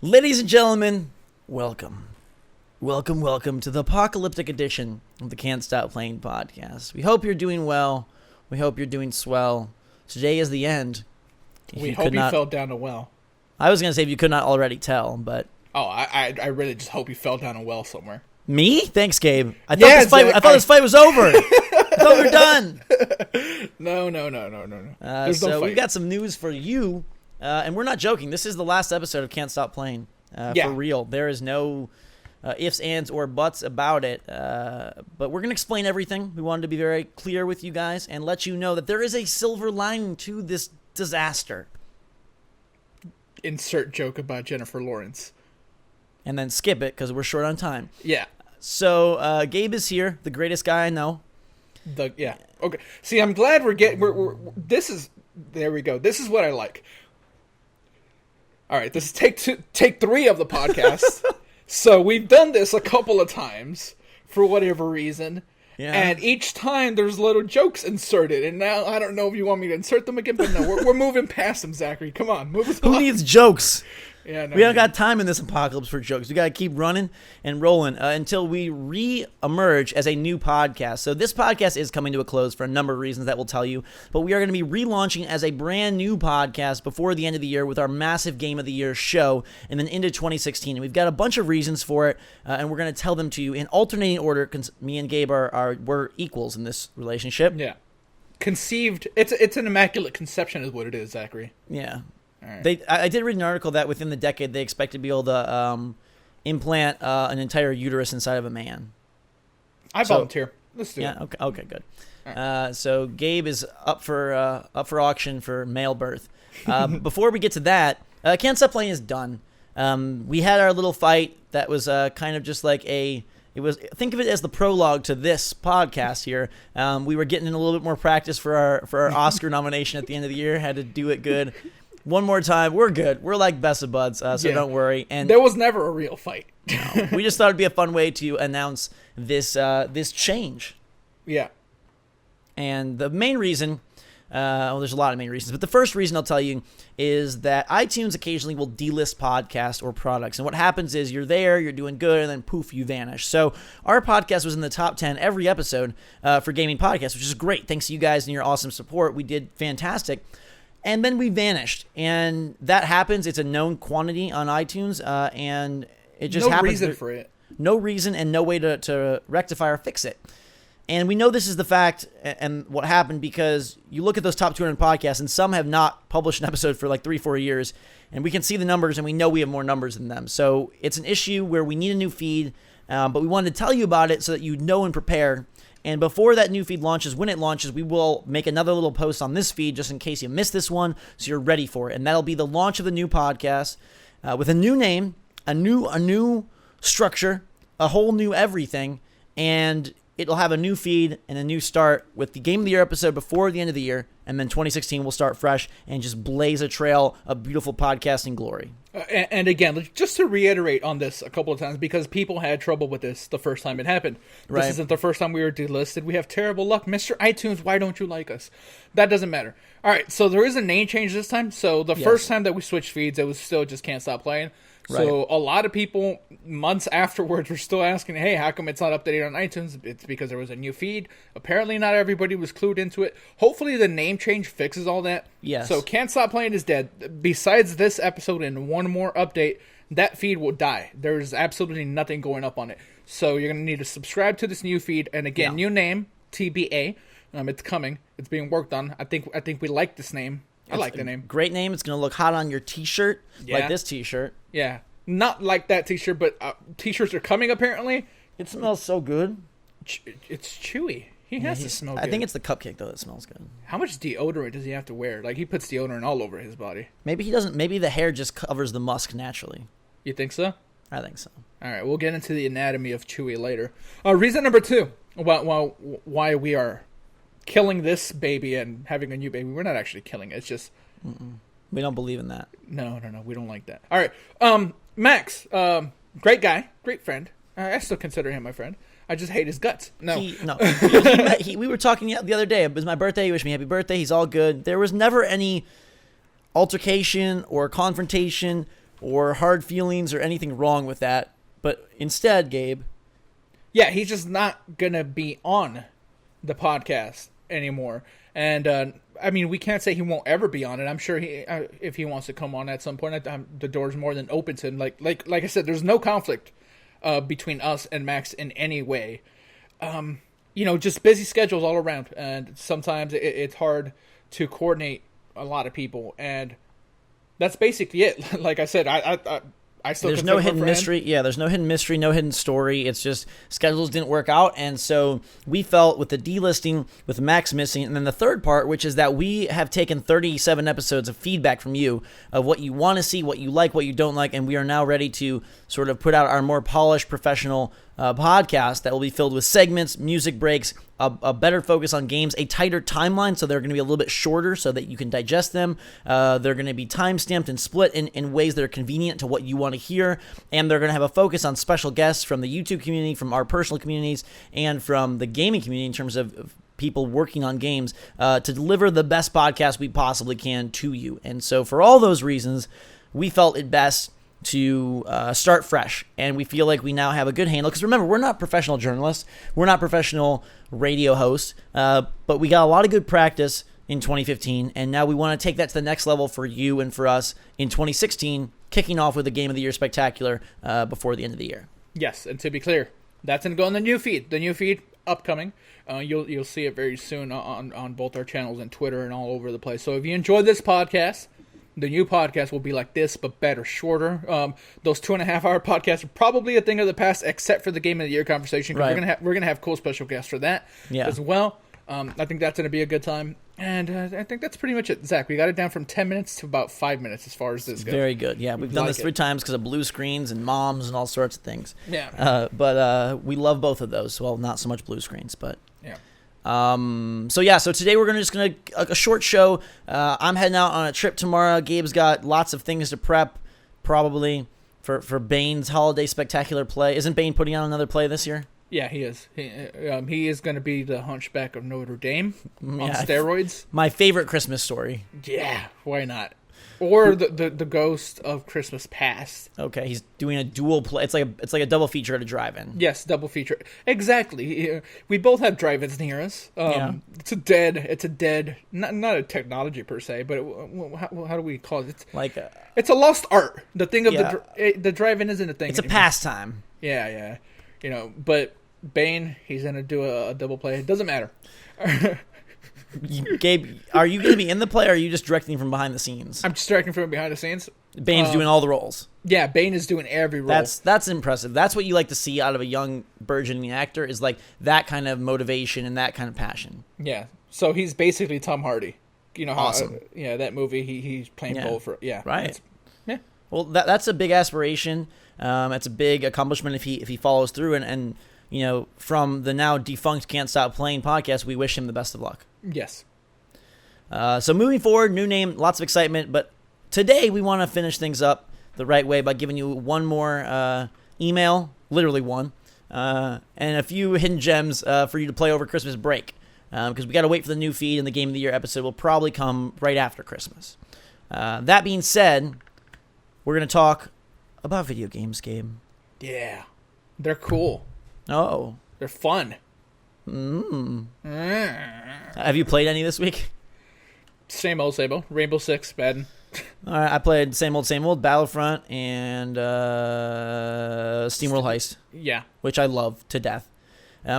Ladies and gentlemen, welcome. Welcome to the apocalyptic edition of the Can't Stop Playing podcast. We hope you're doing well. We hope you're doing swell. Today is the end. We hope you fell down a well. I was going to say if you could not already tell, but... Oh, I really just hope you fell down a well somewhere. Me? Thanks, Gabe. I thought this fight was over. I thought we were done. No. There's no fight. We've got some news for you, and we're not joking. This is the last episode of Can't Stop Playing. For real. There is no ifs, ands, or buts about it. But we're going to explain everything. We wanted to be very clear with you guys and let you know that there is a silver lining to this disaster. Insert joke about Jennifer Lawrence. And then skip it because we're short on time. Yeah. So Gabe is here, the greatest guy I know. Okay. See, I'm glad we're getting. There we go. This is what I like. All right, this is take 3 of the podcast. So we've done this a couple of times for whatever reason. Yeah. And each time there's little jokes inserted. And now I don't know if you want me to insert them again, but no, we're moving past them, Zachary. Come on, move us on. Who needs jokes? Yeah, no, we haven't got time in this apocalypse for jokes. We got to keep running and rolling until we re-emerge as a new podcast. So this podcast is coming to a close for a number of reasons that we'll tell you. But we are going to be relaunching as a brand new podcast before the end of the year with our massive Game of the Year show and then into 2016. And we've got a bunch of reasons for it, and we're going to tell them to you in alternating order because me and Gabe we're equals in this relationship. Yeah. Conceived. It's an immaculate conception is what it is, Zachary. Yeah. Right. I did read an article that within the decade they expect to be able to implant an entire uterus inside of a man. I volunteer. Let's do it. Yeah. Okay. Good. Right. So Gabe is up for auction for male birth. Before we get to that, Can't Stop Playing is done. We had our little fight that was kind of just like think of it as the prologue to this podcast here. We were getting in a little bit more practice for our Oscar nomination at the end of the year. Had to do it good. One more time, we're good. We're like best of buds, so don't worry. And there was never a real fight. No, we just thought it'd be a fun way to announce this change. Yeah. And the main reason, there's a lot of main reasons, but the first reason I'll tell you is that iTunes occasionally will delist podcasts or products. And what happens is you're there, you're doing good, and then poof, you vanish. So our podcast was in the top 10 every episode for gaming podcasts, which is great. Thanks to you guys and your awesome support. We did fantastic. And then we vanished, and that happens. It's a known quantity on iTunes, and it just happens. No reason for it. No reason and no way to rectify or fix it. And we know this is the fact and what happened because you look at those top 200 podcasts, and some have not published an episode for like 3-4 years, and we can see the numbers, and we know we have more numbers than them. So it's an issue where we need a new feed, but we wanted to tell you about it so that you know and prepare. And before that new feed launches, when it launches, we will make another little post on this feed just in case you missed this one, so you're ready for it. And that'll be the launch of the new podcast with a new name, a new structure, a whole new everything, and it'll have a new feed and a new start with the Game of the Year episode before the end of the year, and then 2016 will start fresh and just blaze a trail of beautiful podcasting glory. And again, just to reiterate on this a couple of times, because people had trouble with this the first time it happened. This isn't the first time we were delisted. We have terrible luck. Mr. iTunes, why don't you like us? That doesn't matter. All right, so there is a name change this time. So the first time that we switched feeds, it was still just Can't Stop Playing. So a lot of people, months afterwards, were still asking, hey, how come it's not updated on iTunes? It's because there was a new feed. Apparently not everybody was clued into it. Hopefully the name change fixes all that. Yes. So Can't Stop Playing is dead. Besides this episode and one more update, that feed will die. There's absolutely nothing going up on it. So you're going to need to subscribe to this new feed. And again, new name, TBA. It's coming. It's being worked on. I think we like this name. I like the name. Great name. It's going to look hot on your t-shirt, like this t-shirt. Yeah. Not like that t-shirt, but t-shirts are coming apparently. It smells so good. It's chewy. He has to smell good. I think it's the cupcake, though, that smells good. How much deodorant does he have to wear? Like, he puts deodorant all over his body. Maybe he doesn't. Maybe the hair just covers the musk naturally. You think so? I think so. All right, we'll get into the anatomy of Chewy later. Reason number 2 why we are killing this baby and having a new baby. We're not actually killing it. It's just... We don't believe in that. No. We don't like that. All right. Max, great guy, great friend. I still consider him my friend. I just hate his guts. No. We were talking the other day. It was my birthday. He wished me happy birthday. He's all good. There was never any altercation or confrontation or hard feelings or anything wrong with that. But instead, Gabe. Yeah, he's just not going to be on the podcast anymore. And, we can't say he won't ever be on it. I'm sure if he wants to come on at some point, the door's more than open to him. Like I said, there's no conflict between us and Max in any way. Just busy schedules all around. And sometimes it's hard to coordinate a lot of people. And that's basically it. Like I said, I still there's no hidden mystery. Yeah, there's no hidden mystery, no hidden story. It's just schedules didn't work out. And so we felt with the delisting, with Max missing, and then the third part, which is that we have taken 37 episodes of feedback from you of what you want to see, what you like, what you don't like, and we are now ready to sort of put out our more polished, professional podcast that will be filled with segments, music breaks, a better focus on games, a tighter timeline, so they're going to be a little bit shorter so that you can digest them. They're going to be time-stamped and split in ways that are convenient to what you want to hear, and they're going to have a focus on special guests from the YouTube community, from our personal communities, and from the gaming community in terms of people working on games to deliver the best podcast we possibly can to you. And so for all those reasons, we felt it best to start fresh, and we feel like we now have a good handle, because remember, we're not professional journalists, we're not professional radio hosts, but we got a lot of good practice in 2015, and now we want to take that to the next level for you and for us in 2016, kicking off with the Game of the Year Spectacular before the end of the year. Yes, and to be clear, that's going to go in the new feed upcoming. You'll see it very soon on both our channels and Twitter and all over the place. So if you enjoyed this podcast, the new podcast will be like this, but better, shorter. Those 2.5-hour podcasts are probably a thing of the past, except for the Game of the Year conversation. Right. We're gonna have cool special guests for that as well. I think that's gonna be a good time, and I think that's pretty much it. Zach, we got it down from 10 minutes to about 5 minutes as far as this goes. Very good. Yeah, we've done this 3 times because of blue screens and moms and all sorts of things. Yeah. But we love both of those. Well, not so much blue screens, but yeah. So today we're just gonna a short show. I'm heading out on a trip tomorrow. Gabe's got lots of things to prep, probably for Bane's holiday spectacular play. Isn't Bane putting on another play this year? Yeah, he is. He is going to be the Hunchback of Notre Dame on steroids. My favorite Christmas story. Yeah, why not? Or the Ghost of Christmas Past. Okay, he's doing a dual play. It's like a double feature at a drive-in. Yes, double feature. Exactly. We both have drive-ins near us. It's a dead. Not a technology per se, but how do we call it? It's a lost art. The thing of the drive-in isn't a thing. It's anymore. A pastime. Yeah. But Bane, he's gonna do a double play. It doesn't matter. Gabe, are you going to be in the play, or are you just directing from behind the scenes? I'm just directing from behind the scenes. Bane's doing all the roles. Yeah, Bane is doing every role. That's impressive. That's what you like to see out of a young burgeoning actor, is like that kind of motivation and that kind of passion. Yeah. So he's basically Tom Hardy. You know how? Awesome. That movie. He's playing both for. Yeah. Right. Yeah. Well, that's a big aspiration. It's a big accomplishment if he follows through, and from the now defunct Can't Stop Playing podcast, we wish him the best of luck. Yes. So moving forward, new name, lots of excitement, but today we want to finish things up the right way by giving you one more email, literally one, and a few hidden gems for you to play over Christmas break, because we got to wait for the new feed, and the Game of the Year episode will probably come right after Christmas. That being said, we're going to talk about video games, Gabe. Yeah. They're cool. Oh. They're fun. Have you played any this week? Same old. Rainbow Six, Madden. All right, I played same old Battlefront and SteamWorld Heist. Yeah. Which I love to death.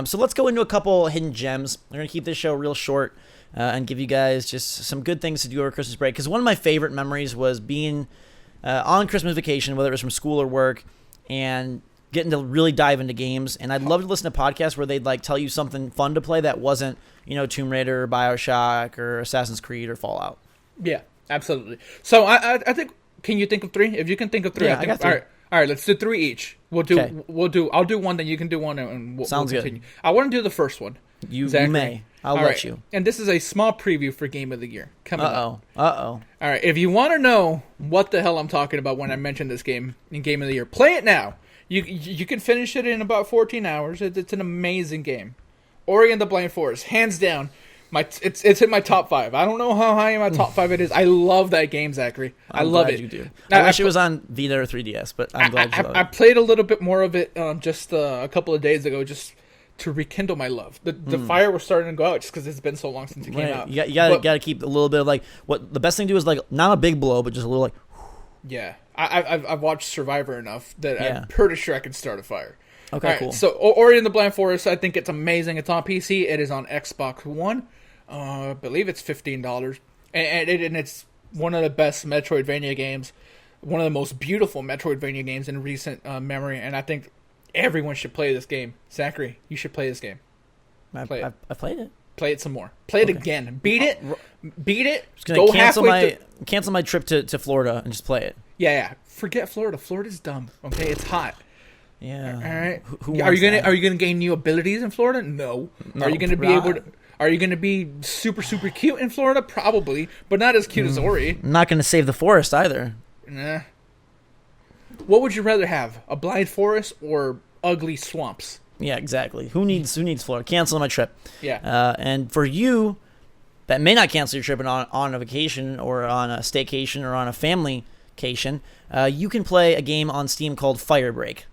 So let's go into a couple hidden gems. We're going to keep this show real short and give you guys just some good things to do over Christmas break. Because one of my favorite memories was being on Christmas vacation, whether it was from school or work, and getting to really dive into games. And I'd love to listen to podcasts where they'd tell you something fun to play that wasn't, Tomb Raider or BioShock or Assassin's Creed or Fallout. Yeah, absolutely. So I think, can you think of 3? If you can think of 3, yeah, I got 3. All right, let's do 3 each. I'll do one, then you can do one, and we'll continue. Good. I want to do the first one. You may. I'll let you. And this is a small preview for Game of the Year coming up. All right, if you want to know what the hell I'm talking about when I mention this game in Game of the Year, play it now. You can finish it in about 14 hours. It's an amazing game. Ori and the Blind Forest, hands down, It's in my top 5. I don't know how high in my top 5 it is. I love that game, Zachary. I love it. You do. I wish it was on Vita or 3DS, but I'm glad you love it. I played a little bit more of it just a couple of days ago, just to rekindle my love. The fire was starting to go out just because it's been so long since it came out. You gotta keep a little bit of like what the best thing to do is like not a big blow, but just a little like. Yeah, I've watched Survivor enough that I'm pretty sure I can start a fire. Okay, right, cool. So Ori and the Blind Forest, I think it's amazing. It's on PC. It is on Xbox One. I believe it's $15, and it's one of the best Metroidvania games, one of the most beautiful Metroidvania games in recent memory, and I think everyone should play this game. Zachary, you should play this game. I played it. Play it some more. Play it again. Beat it. Just gonna cancel my trip to Florida and just play it. Yeah. Forget Florida. Florida's dumb. Okay, it's hot. Yeah. All right. Who are you gonna gain new abilities in Florida? No. Are you gonna be able to? Are you gonna be super cute in Florida? Probably, but not as cute as Ori. I'm not gonna save the forest either. Nah. What would you rather have? A blind forest or ugly swamps? Yeah, exactly. Who needs Florida? Cancel my trip. Yeah. And for you, that may not cancel your trip and on a vacation or on a staycation or on a family-cation, you can play a game on Steam called Firebreak.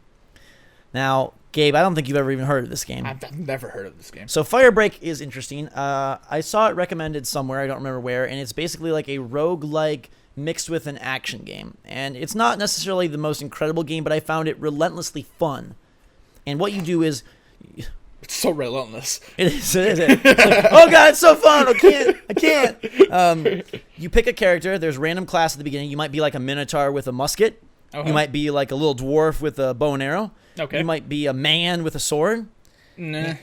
Now, Gabe, I don't think you've ever even heard of this game. I've never heard of this game. So Firebreak is interesting. I saw it recommended somewhere, I don't remember where, and it's basically like a roguelike mixed with an action game. And it's not necessarily the most incredible game, but I found it relentlessly fun. And what you do is... It's so relentless. It is. It's like, oh, God, it's so fun. I can't. You pick a character. There's random class at the beginning. You might be like a minotaur with a musket. Uh-huh. You might be like a little dwarf with a bow and arrow. Okay. You might be a man with a sword. Nah.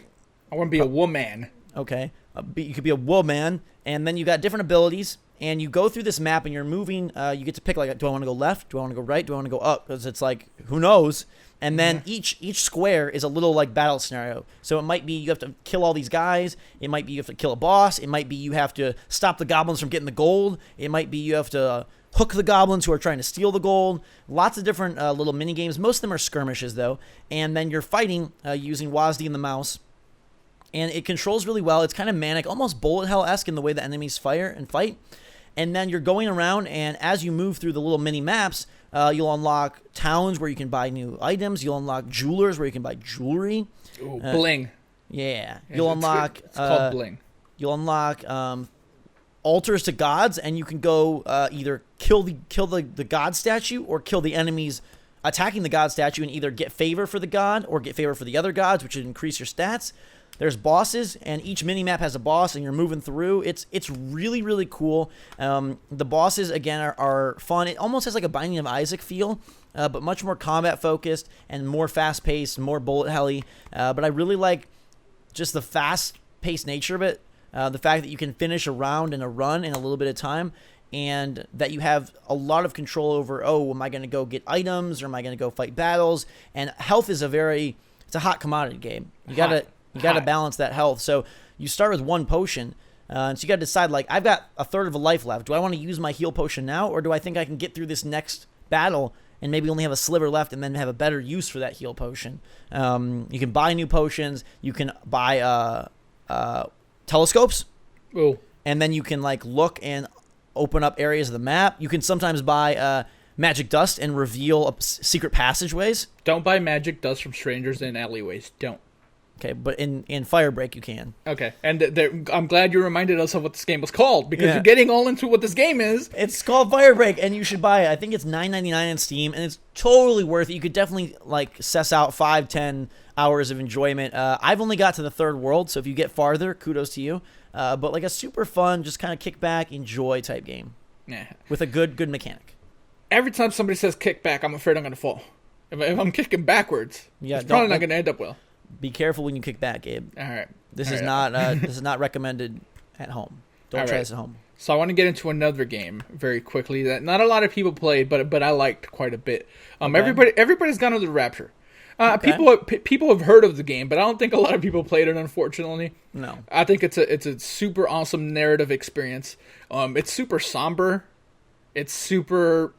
I want to be a woman. Okay. You could be a woman. And then you got different abilities. And you go through this map and you're moving. You get to pick, like, do I want to go left? Do I want to go right? Do I want to go up? Because it's like, who knows? And then each square is a little, like, battle scenario. So it might be you have to kill all these guys. It might be you have to kill a boss. It might be you have to stop the goblins from getting the gold. It might be you have to hook the goblins who are trying to steal the gold. Lots of different little mini games. Most of them are skirmishes, though. And then you're fighting using WASD and the mouse. And it controls really well. It's kind of manic, almost bullet hell-esque in the way the enemies fire and fight. And then you're going around, and as you move through the little mini maps, you'll unlock towns where you can buy new items. You'll unlock jewelers where you can buy jewelry. Ooh, bling. Yeah. You'll unlock... It's called bling. You'll unlock altars to gods, and you can go either kill the god statue or kill the enemies attacking the god statue and either get favor for the god or get favor for the other gods, which would increase your stats. There's bosses, and each mini-map has a boss, and you're moving through. It's really, really cool. The bosses, again, are fun. It almost has like a Binding of Isaac feel, but much more combat-focused and more fast-paced, more bullet-helly. But I really like just the fast-paced nature of it, the fact that you can finish a round and a run in a little bit of time, and that you have a lot of control over, am I going to go get items, or am I going to go fight battles? And health is it's a hot commodity game. You got to balance that health. So you start with one potion. So you got to decide, like, I've got a third of a life left. Do I want to use my heal potion now, or do I think I can get through this next battle and maybe only have a sliver left and then have a better use for that heal potion? You can buy new potions. You can buy telescopes. Ooh. And then you can, like, look and open up areas of the map. You can sometimes buy magic dust and reveal secret passageways. Don't buy magic dust from strangers in alleyways. Don't. Okay, but in Firebreak you can. Okay, and I'm glad you reminded us of what this game was called, because you're getting all into what this game is. It's called Firebreak, and you should buy it. I think it's $9.99 on Steam, and it's totally worth it. You could definitely, like, suss out 5-10 hours of enjoyment. I've only got to the third world, so if you get farther, kudos to you. But, like, a super fun, just kind of kick back, enjoy type game. Yeah. With a good mechanic. Every time somebody says kick back, I'm afraid I'm going to fall. If I'm kicking backwards, it's probably not going to end up well. Be careful when you kick back, Gabe. All right. This is not recommended at home. Don't try this at home. So I want to get into another game very quickly that not a lot of people played, but I liked quite a bit. Everybody's gone to the Rapture. People have heard of the game, but I don't think a lot of people played it, unfortunately. No. I think it's a super awesome narrative experience. It's super somber. It's super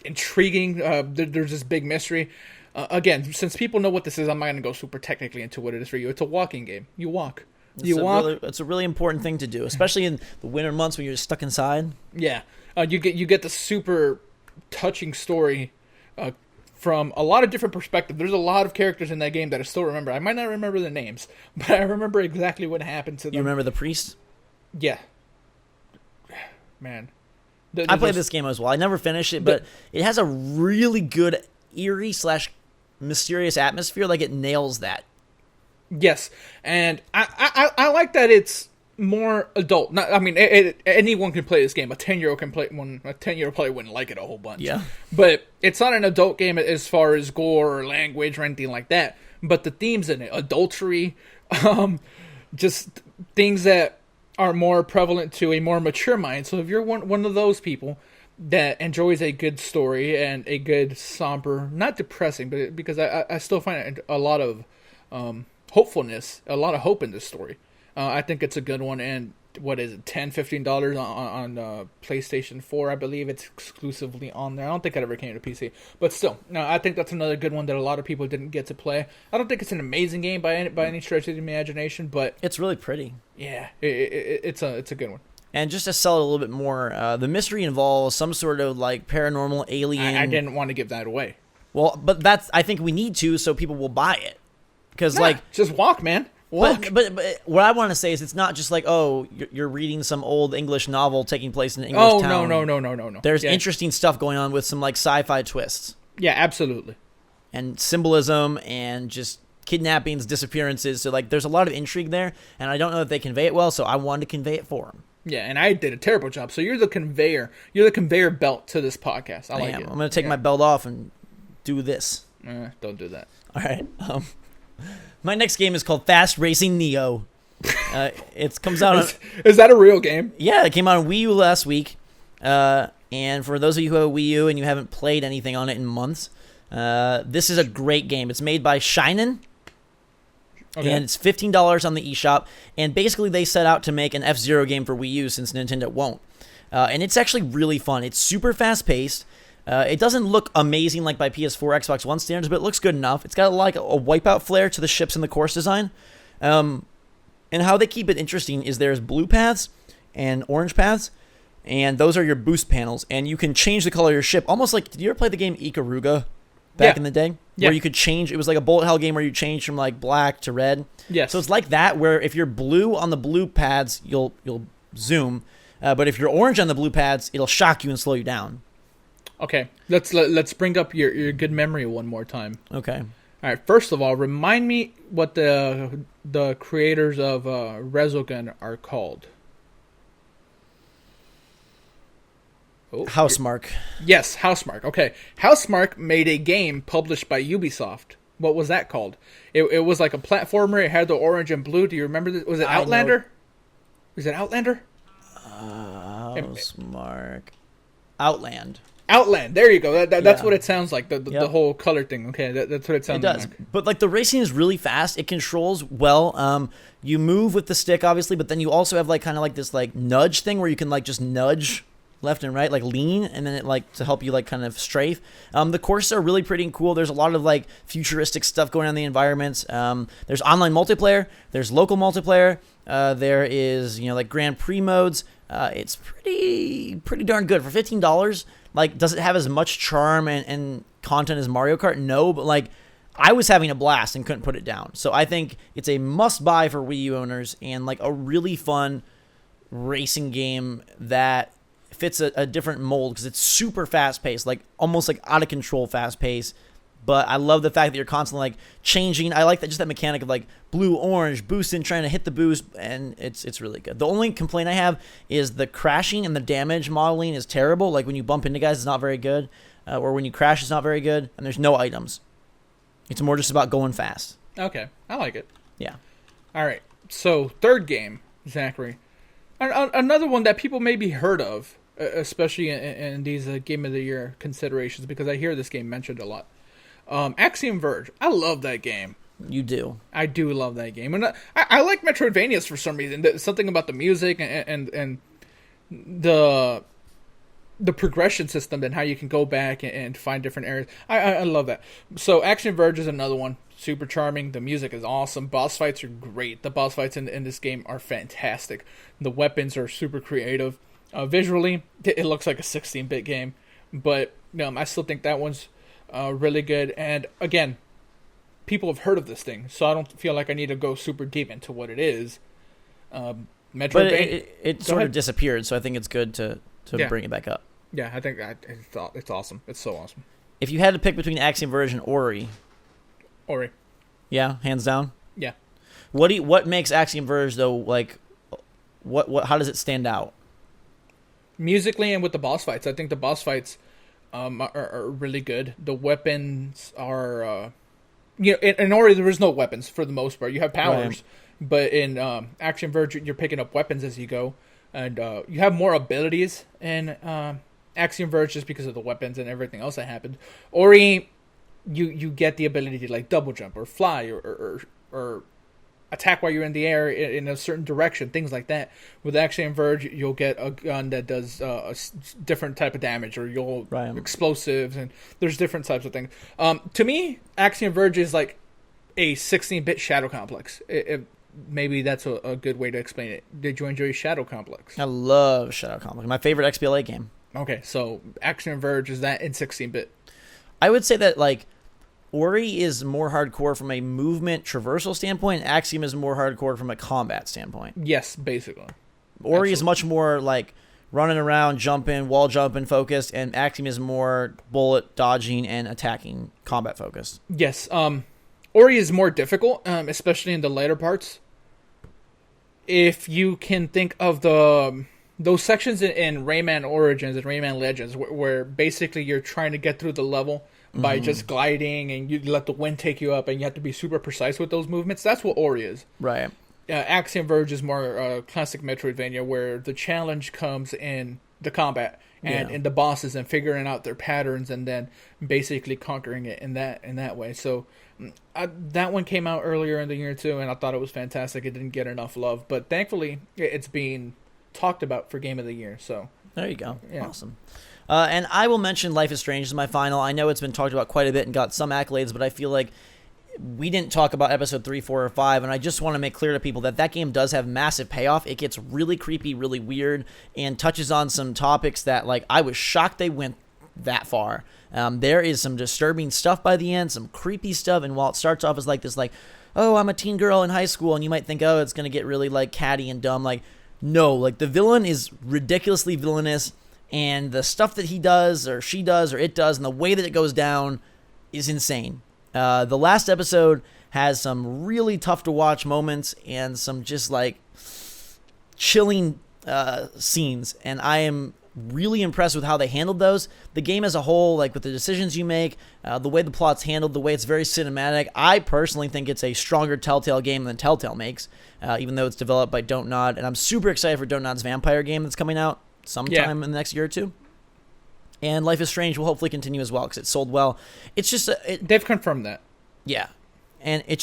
intriguing. There's this big mystery. Again, since people know what this is, I'm not going to go super technically into what it is for you. It's a walking game. You walk. It's a really important thing to do, especially in the winter months when you're just stuck inside. Yeah, you get the super touching story from a lot of different perspectives. There's a lot of characters in that game that I still remember. I might not remember the names, but I remember exactly what happened to them. You remember the priest? Yeah. Man. I played this game as well. I never finished it, but it has a really good eerie / mysterious atmosphere. Like, it nails that. Yes, and I like that it's more adult. Anyone can play this game. A 10-year-old can play one. A 10-year-old probably wouldn't like it a whole bunch. Yeah. But it's not an adult game as far as gore or language or anything like that. But the themes in it, adultery, just things that are more prevalent to a more mature mind. So if you're one of those people that enjoys a good story and a good somber, not depressing, but because I still find a lot of hopefulness, a lot of hope in this story. I think it's a good one, and what is it, $10-15 on PlayStation 4, I believe it's exclusively on there. I don't think it ever came to PC, but still, no, I think that's another good one that a lot of people didn't get to play. I don't think it's an amazing game by any stretch of the imagination, but it's really pretty. Yeah, it's a good one. And just to sell it a little bit more, the mystery involves some sort of like paranormal alien. I didn't want to give that away. Well, but I think we need to, so people will buy it. Because just walk, man. Walk. But what I want to say is, it's not just like, oh, you're reading some old English novel taking place in an English town. No. There's interesting stuff going on with some like sci-fi twists. Yeah, absolutely. And symbolism and just kidnappings, disappearances. So like, there's a lot of intrigue there, and I don't know if they convey it well, so I wanted to convey it for them. Yeah, and I did a terrible job. So you're the conveyor. You're the conveyor belt to this podcast. I like it. I'm going to take my belt off and do this. Don't do that. All right. My next game is called Fast Racing Neo. It comes out. Is that a real game? Yeah, it came out on Wii U last week. And for those of you who have a Wii U and you haven't played anything on it in months, this is a great game. It's made by Shinen. Okay. And it's $15 on the eShop. And basically, they set out to make an F-Zero game for Wii U since Nintendo won't. And it's actually really fun. It's super fast-paced. It doesn't look amazing like by PS4, Xbox One standards, but it looks good enough. It's got like a wipeout flair to the ships and the course design. And how they keep it interesting is there's blue paths and orange paths, and those are your boost panels. And you can change the color of your ship, almost like, did you ever play the game Ikaruga back in the day? Yeah. Where you could change, it was like a bullet hell game where you change from like black to red. Yes. So it's like that, where if you're blue on the blue pads, you'll zoom. But if you're orange on the blue pads, it'll shock you and slow you down. Okay, let's bring up your good memory one more time. Okay. All right. First of all, remind me what the creators of Resogun are called. Housemarque. Yes, Housemarque. Okay, Housemarque made a game published by Ubisoft. What was that called? It was like a platformer. It had the orange and blue. Do you remember this? Was it Outlander? Was it Outlander? Housemarque. Outland. There you go. That's what it sounds like. The whole color thing. Okay, that's what it sounds like. It does. But like, the racing is really fast. It controls well. You move with the stick, obviously, but then you also have like kind of like this like nudge thing where you can like just nudge left and right, like lean, and then it like to help you like kind of strafe. The courses are really pretty and cool. There's a lot of like futuristic stuff going on in the environments. There's online multiplayer. There's local multiplayer. There is like Grand Prix modes. It's pretty darn good for $15. Like, does it have as much charm and content as Mario Kart? No, but like, I was having a blast and couldn't put it down. So I think it's a must-buy for Wii U owners, and like a really fun racing game that fits a different mold because it's super fast-paced, like almost like out of control fast-paced. But I love the fact that you're constantly like changing. I like that, just that mechanic of like blue, orange, boosting, trying to hit the boost, and it's really good. The only complaint I have is the crashing and the damage modeling is terrible. Like when you bump into guys, it's not very good, or when you crash, it's not very good, and there's no items. It's more just about going fast. Okay, I like it. Yeah. All right. So third game, Zachary, another one that people maybe heard of, especially in these Game of the Year considerations, because I hear this game mentioned a lot. Axiom Verge. I love that game. You do. I do love that game. And I like Metroidvanias for some reason. There's something about the music and the progression system and how you can go back and find different areas. I love that. So Axiom Verge is another one. super charming. The music is awesome. Boss fights are great. The boss fights in this game are fantastic. The weapons are super creative. Visually, it looks like a 16-bit game, but I still think that one's really good. And again, people have heard of this thing, so I don't feel like I need to go super deep into what it is. Metroid, but it sort of disappeared, so I think it's good to bring it back up. Yeah, I think it's awesome. It's so awesome. If you had to pick between Axiom Verge and Ori. Yeah, hands down. Yeah. What makes Axiom Verge though, like, what how does it stand out? Musically and with the boss fights, I think the boss fights are really good. The weapons are, in Ori there is no weapons for the most part. You have powers, but in Axiom Verge you're picking up weapons as you go, and you have more abilities in Axiom Verge just because of the weapons and everything else that happened. Ori, you get the ability to like double jump or fly or attack while you're in the air in a certain direction, things like that. With Axiom Verge, you'll get a gun that does a different type of damage, or explosives, and there's different types of things. To me, Axiom Verge is like a 16-bit Shadow Complex. Maybe that's a good way to explain it. Did you enjoy Shadow Complex? I love Shadow Complex. My favorite XBLA game. Okay, so Axiom Verge is that in 16-bit. I would say that like Ori is more hardcore from a movement traversal standpoint. Axiom is more hardcore from a combat standpoint. Yes, basically. Ori is much more like running around, jumping, wall jumping focused, and Axiom is more bullet dodging and attacking combat focused. Yes. Ori is more difficult, especially in the later parts. If you can think of those sections in Rayman Origins and Rayman Legends where basically you're trying to get through the level by just gliding, and you let the wind take you up, and you have to be super precise with those movements. That's what Ori is. Right. Axiom Verge is more classic Metroidvania, where the challenge comes in the combat and in the bosses and figuring out their patterns and then basically conquering it in that way. So that one came out earlier in the year too, and I thought it was fantastic. It didn't get enough love, but thankfully it's being talked about for Game of the Year. So there you go. Yeah. Awesome. And I will mention Life is Strange as my final. I know it's been talked about quite a bit and got some accolades, but I feel like we didn't talk about episode 3, 4, or 5, and I just want to make clear to people that game does have massive payoff. It gets really creepy, really weird, and touches on some topics that, like, I was shocked they went that far. There is some disturbing stuff by the end, some creepy stuff, and while it starts off as like this, like, oh, I'm a teen girl in high school, and you might think, oh, it's going to get really, like, catty and dumb. Like, no, like, the villain is ridiculously villainous, and the stuff that he does, or she does, or it does, and the way that it goes down is insane. The last episode has some really tough to watch moments and some just like chilling scenes, and I am really impressed with how they handled those. The game as a whole, like with the decisions you make, the way the plot's handled, the way it's very cinematic, I personally think it's a stronger Telltale game than Telltale makes, even though it's developed by Don't Nod, and I'm super excited for Don't Nod's vampire game that's coming out sometime in the next year or two. And Life is Strange will hopefully continue as well because it sold well. It's just they've confirmed that. Yeah, and it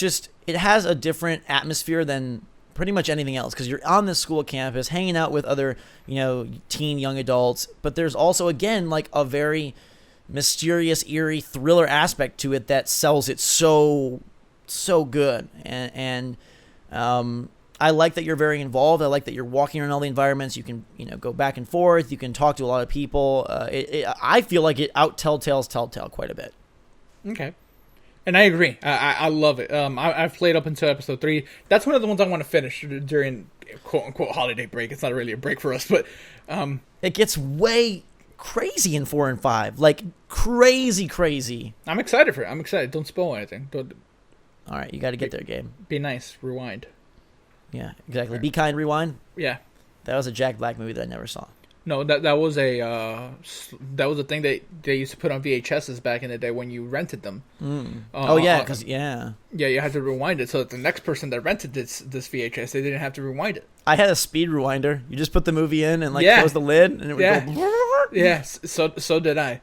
has a different atmosphere than pretty much anything else because you're on this school campus hanging out with other teen young adults, but there's also again like a very mysterious, eerie thriller aspect to it that sells it so good. And I like that you're very involved. I like that you're walking around all the environments. You can, go back and forth. You can talk to a lot of people. I feel like it out-Telltales Telltale quite a bit. Okay. And I agree. I love it. I've played up until episode 3. That's one of the ones I want to finish during quote-unquote holiday break. It's not really a break for us, but... it gets way crazy in 4 and 5. Like, crazy. I'm excited for it. I'm excited. Don't spoil anything. All right, you got to get there, Gabe. Be nice. Rewind. Yeah, exactly. Right. Be Kind, Rewind. Yeah, that was a Jack Black movie that I never saw. No, that was a thing that they used to put on VHSs back in the day when you rented them. Because you had to rewind it so that the next person that rented this VHS, they didn't have to rewind it. I had a speed rewinder. You just put the movie in and close the lid, and it would go. Yes, so did I.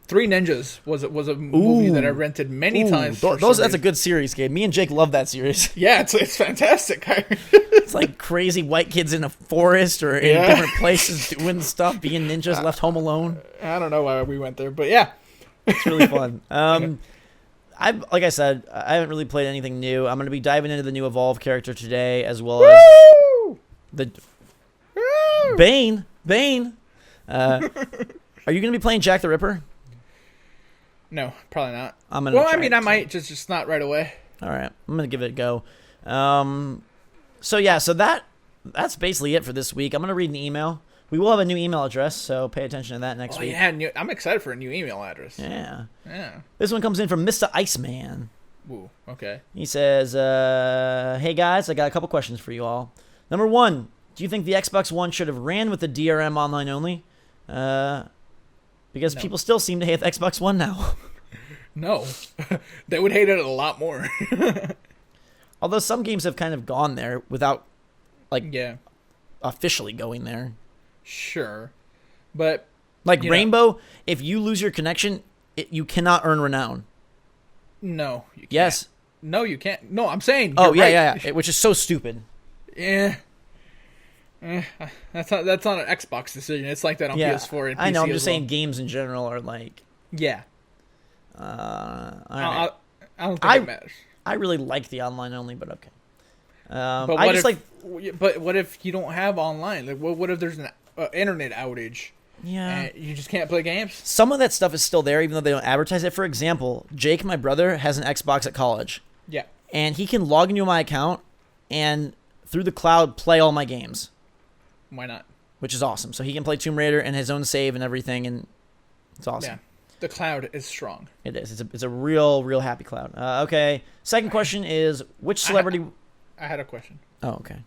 Three Ninjas was a movie that I rented many times. That's a good series, Gabe. Me and Jake love that series. Yeah, it's fantastic. It's like crazy white kids in a forest or in different places doing stuff, being ninjas left home alone. I don't know why we went there, but yeah. It's really fun. like I said, I haven't really played anything new. I'm going to be diving into the new Evolve character today, as well as the Bane. Are you going to be playing Jack the Ripper? No, probably not. I might just not right away. All right, I'm going to give it a go. So that's basically it for this week. I'm going to read an email. We will have a new email address, so pay attention to that next week. Yeah, I'm excited for a new email address. Yeah. Yeah. This one comes in from Mr. Iceman. Ooh, okay. He says, hey guys, I got a couple questions for you all. Number one, do you think the Xbox One should have ran with the DRM online only? Because people still seem to hate the Xbox One now. No. They would hate it a lot more. Although some games have kind of gone there without, officially going there. Sure. But... Rainbow, if you lose your connection, you cannot earn renown. No, you can't. Yes. No, you can't. No, I'm saying. Yeah. Which is so stupid. Yeah. That's not an Xbox decision. It's like that on PS4 and PC. I know. I'm just saying games in general are like. Yeah. I don't think it matters. I really like the online only, but okay. But what if you don't have online? Like, what if there's an internet outage? Yeah. And you just can't play games? Some of that stuff is still there, even though they don't advertise it. For example, Jake, my brother, has an Xbox at college. Yeah. And he can log into my account and through the cloud play all my games. Why not? Which is awesome. So he can play Tomb Raider and his own save and everything, and it's awesome. Yeah. The cloud is strong. It is. It's a real happy cloud. Okay. Second question is, which celebrity... I had a question. Oh, okay.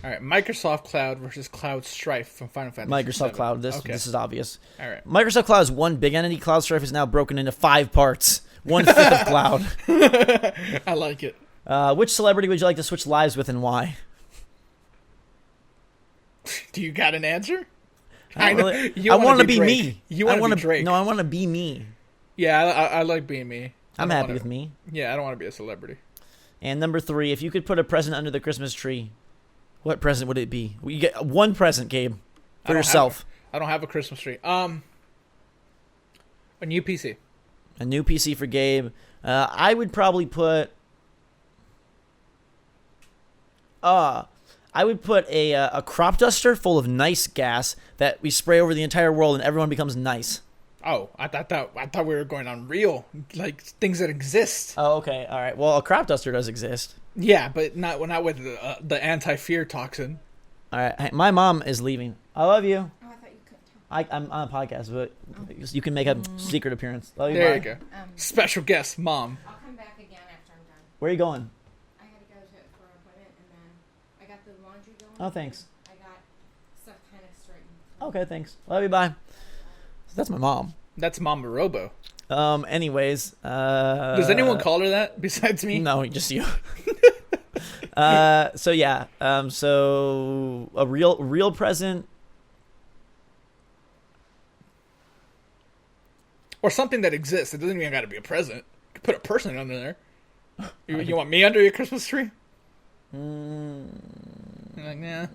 All right, Microsoft Cloud versus Cloud Strife from Final Fantasy Microsoft VII. Cloud. This is obvious. All right. Microsoft Cloud is one big entity. Cloud Strife is now broken into 5 parts. 1/5 of Cloud. I like it. Which celebrity would you like to switch lives with and why? Do you got an answer? I want to be me. You want to be Drake. No, I want to be me. Yeah, I like being me. I'm happy with me. Yeah, I don't want to be a celebrity. And number 3, if you could put a present under the Christmas tree, what present would it be? You get one present, Gabe, for yourself. I don't have a Christmas tree. A new PC. A new PC for Gabe. I would probably put... I would put a crop duster full of nice gas that we spray over the entire world and everyone becomes nice. Oh, I thought we were going on real, like things that exist. Oh, okay, all right. Well, a crop duster does exist. Yeah, but not with the anti-fear toxin. All right, hey, my mom is leaving. I love you. Oh, I thought you couldn't talk. I'm on a podcast, but you can make a secret appearance. Love you, there bye. You go. Special guest, Mom. I'll come back again after I'm done. Where are you going? I gotta go for an appointment, and then I got the laundry going. Oh, thanks. I got stuff kind of straightened. Okay, thanks. Love you, bye. So that's my mom. That's Mama Robo. Anyways. Does anyone call her that besides me? No, just you. So yeah. So a real present. Or something that exists. It doesn't even got to be a present. You could put a person under there. You want me under your Christmas tree? Like, nah.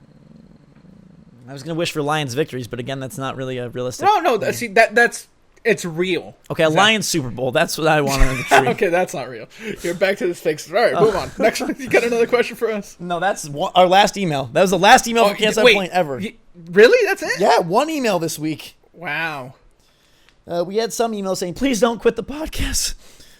I was gonna wish for Lions victories, but again, that's not really a realistic. No. See, that's it's real. Okay, a Lions Super Bowl. That's what I want on the tree. Okay, that's not real. You're back to this fake. All right, move on. Next one. You got another question for us? No, that's our last email. That was the last email from Can't Stop Playing ever. Really? That's it? Yeah, one email this week. Wow. We had some emails saying, "Please don't quit the podcast.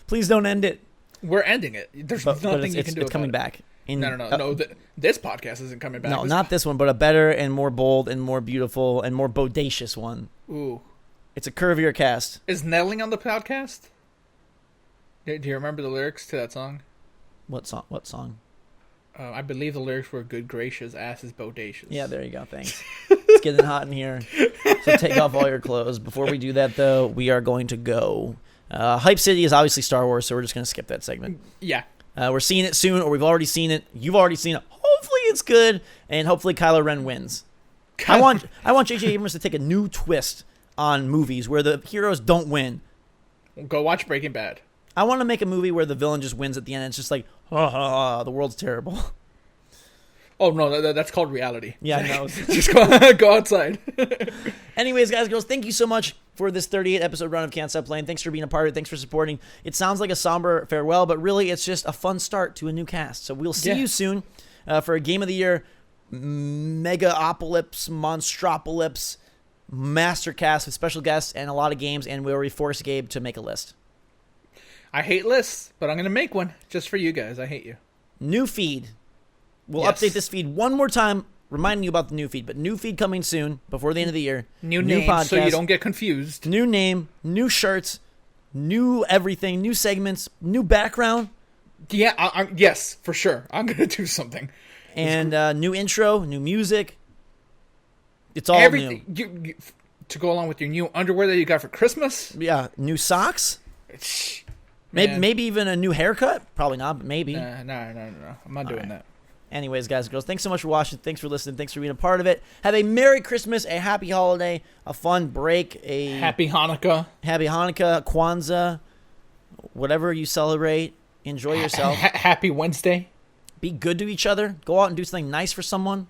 Please don't end it." We're ending it. There's nothing you can do. It's coming back. No. This podcast isn't coming back. No, not this one, but a better and more bold and more beautiful and more bodacious one. Ooh. It's a curvier cast. Is Nelling on the podcast? Do you remember the lyrics to that song? What song? I believe the lyrics were "Good gracious, ass is bodacious." Yeah, there you go. Thanks. It's getting hot in here. So take off all your clothes. Before we do that, though, we are going to go. Hype City is obviously Star Wars, so we're just going to skip that segment. Yeah. We're seeing it soon, or we've already seen it. You've already seen it. Hopefully it's good, and hopefully Kylo Ren wins. I want J.J. Abrams to take a new twist on movies where the heroes don't win. Go watch Breaking Bad. I want to make a movie where the villain just wins at the end. And it's just like, the world's terrible. Oh, no, that's called reality. Yeah, I know. Just go outside. Anyways, guys, girls, thank you so much for this 38 episode run of Can't Stop Playing. Thanks for being a part of it. Thanks for supporting. It sounds like a somber farewell, but really it's just a fun start to a new cast. So we'll see you soon for a Game of the Year Megaopolis, Monstropolis Mastercast with special guests and a lot of games, and where we force Gabe to make a list. I hate lists, but I'm going to make one just for you guys. I hate you. New feed. We'll update this feed one more time, reminding you about the new feed, but new feed coming soon, before the end of the year. New name, podcast, so you don't get confused. New name, new shirts, new everything, new segments, new background. Yeah, yes, for sure. I'm going to do something. And new intro, new music. It's all new. To go along with your new underwear that you got for Christmas? Yeah, new socks. Maybe even a new haircut. Probably not, but maybe. No. I'm not doing that. Anyways, guys and girls, thanks so much for watching. Thanks for listening. Thanks for being a part of it. Have a Merry Christmas, a Happy Holiday, a fun break, a Happy Hanukkah, Kwanzaa, whatever you celebrate. Enjoy yourself. Happy Wednesday. Be good to each other. Go out and do something nice for someone.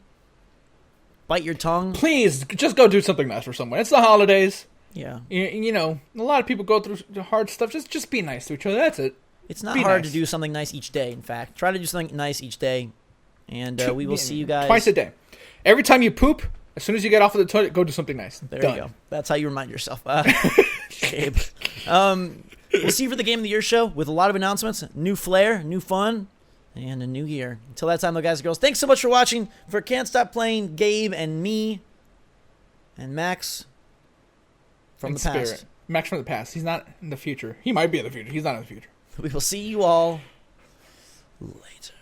Bite your tongue. Please, just go do something nice for someone. It's the holidays. Yeah. You know, a lot of people go through hard stuff. Just be nice to each other. That's it. It's not hard to do something nice each day, in fact. Try to do something nice each day. And we will see you guys. Twice a day. Every time you poop, as soon as you get off of the toilet, go do something nice. There you go. That's how you remind yourself. Gabe. We'll see you for the Game of the Year show with a lot of announcements. New flair, new fun, and a new year. Until that time, though, guys and girls, thanks so much for watching. For Can't Stop Playing, Gabe and me and Max from the past. Max from the past. He's not in the future. He might be in the future. He's not in the future. We will see you all later.